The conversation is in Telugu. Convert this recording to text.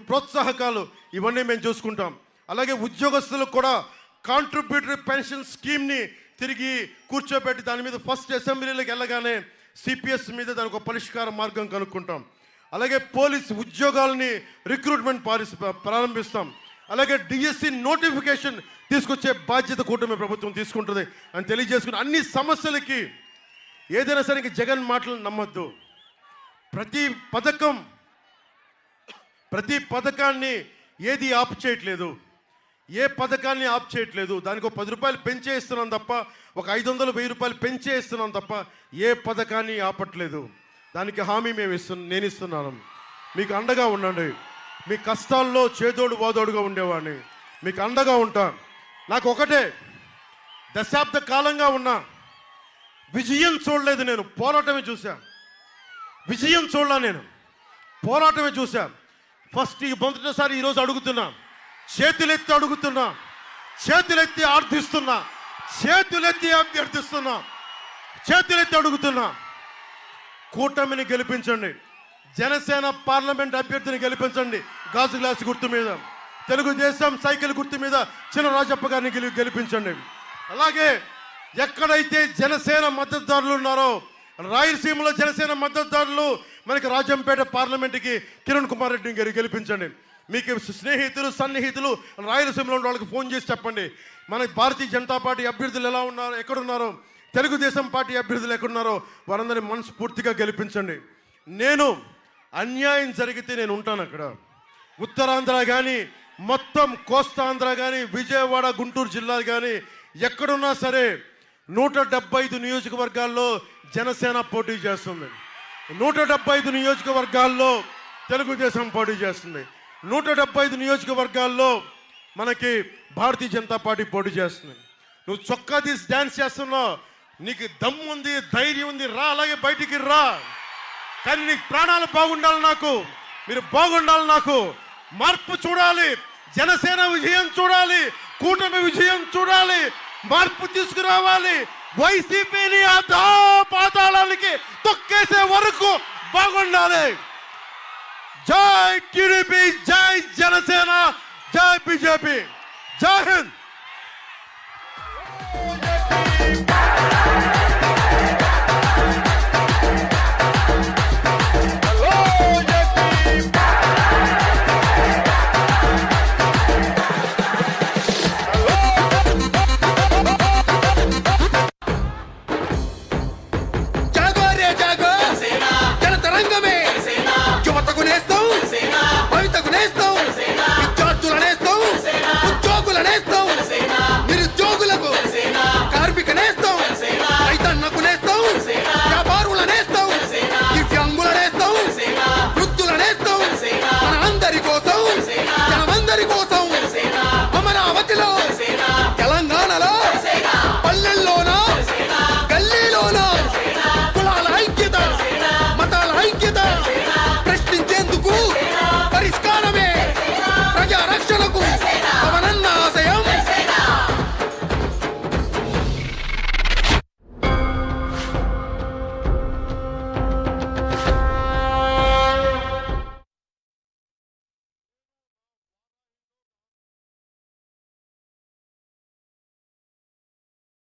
ప్రోత్సాహకాలు ఇవన్నీ మేము చూసుకుంటాం. అలాగే ఉద్యోగస్తులకు కూడా కాంట్రిబ్యూటరీ పెన్షన్ స్కీమ్ని తిరిగి కూర్చోబెట్టి దాని మీద ఫస్ట్ అసెంబ్లీలోకి వెళ్ళగానే సిపిఎస్ మీద దానికి ఒక పరిష్కార మార్గం కనుక్కుంటాం. అలాగే పోలీస్ ఉద్యోగాలని రిక్రూట్మెంట్ ప్రారంభిస్తాం. అలాగే డిఎస్సి నోటిఫికేషన్ తీసుకొచ్చే బాధ్యత కూటమి ప్రభుత్వం తీసుకుంటుంది అని తెలియజేసుకుని అన్ని సమస్యలకి ఏదైనా సరే జగన్ మాటలు నమ్మొద్దు. ప్రతి పథకాన్ని ఏది ఆప్ చేయట్లేదు, ఏ పథకాన్ని ఆప్ చేయట్లేదు. దానికి ఒక 10 రూపాయలు పెంచే ఇస్తున్నాం తప్ప, ఒక 500 1000 రూపాయలు పెంచే ఇస్తున్నాం తప్ప ఏ పథకాన్ని ఆపట్లేదు. దానికి హామీ నేను ఇస్తున్నాను. మీకు అండగా ఉండండి. మీ కష్టాల్లో చేదోడు వాదోడుగా ఉండేవాడిని, మీకు అండగా ఉంటా. నాకు ఒకటే, దశాబ్ద కాలంగా ఉన్నా విజయం చూడలేదు. నేను పోరాటమే చూశా. విజయం చూడలా, నేను పోరాటమే చూశా. ఫస్ట్ మొదటిసారి ఈరోజు అడుగుతున్నా, చేతులెత్తి అడుగుతున్నా, చేతులెత్తి ఆర్థిస్తున్నా, చేతులెత్తి అభ్యర్థిస్తున్నా, చేతులెత్తి అడుగుతున్నా, కూటమిని గెలిపించండి. జనసేన పార్లమెంట్ అభ్యర్థిని గెలిపించండి. గాజు గ్లాస్ గుర్తు మీద, తెలుగుదేశం సైకిల్ గుర్తు మీద చినరాజప్ప గారిని గెలిపించండి. అలాగే ఎక్కడైతే జనసేన మద్దతుదారులు ఉన్నారో, రాయలసీమలో జనసేన మద్దతుదారులు మనకి రాజంపేట పార్లమెంట్కి కిరణ్ కుమార్ రెడ్డిని గెలిపించండి. మీకు స్నేహితులు సన్నిహితులు రాయలసీమలో ఉన్న వాళ్ళకి ఫోన్ చేసి చెప్పండి, మన భారతీయ జనతా పార్టీ అభ్యర్థులు ఎలా ఉన్నారు, ఎక్కడున్నారో, తెలుగుదేశం పార్టీ అభ్యర్థులు ఎక్కడున్నారో వారందరినీ మనస్ఫూర్తిగా గెలిపించండి. నేను అన్యాయం జరిగితే నేను ఉంటాను అక్కడ. ఉత్తరాంధ్ర కానీ, మొత్తం కోస్తాంధ్ర కానీ, విజయవాడ గుంటూరు జిల్లాలు కానీ ఎక్కడున్నా సరే 175 నియోజకవర్గాల్లో జనసేన పోటీ చేస్తుంది. 175 నియోజకవర్గాల్లో తెలుగుదేశం పోటీ చేస్తుంది. 175 నియోజకవర్గాల్లో మనకి భారతీయ జనతా పార్టీ పోటీ చేస్తుంది. నువ్వు చొక్కా తీసి డ్యాన్స్ చేస్తున్నావు, నీకు దమ్ము ఉంది, ధైర్యం ఉంది, రా, అలాగే బయటికి రా. కానీ నీకు ప్రాణాలు బాగుండాలి, నాకు మీరు బాగుండాలి. నాకు మార్పు చూడాలి, జనసేన విజయం చూడాలి, కూటమి విజయం చూడాలి, మార్పు తీసుకురావాలి. వైసీపీని అధో పాతాళానికి తొక్కేసే వరకు బాగుండాలి. జై టీడీపీ, జై జనసేన, జై బీజేపీ, జై హింద్. కోసం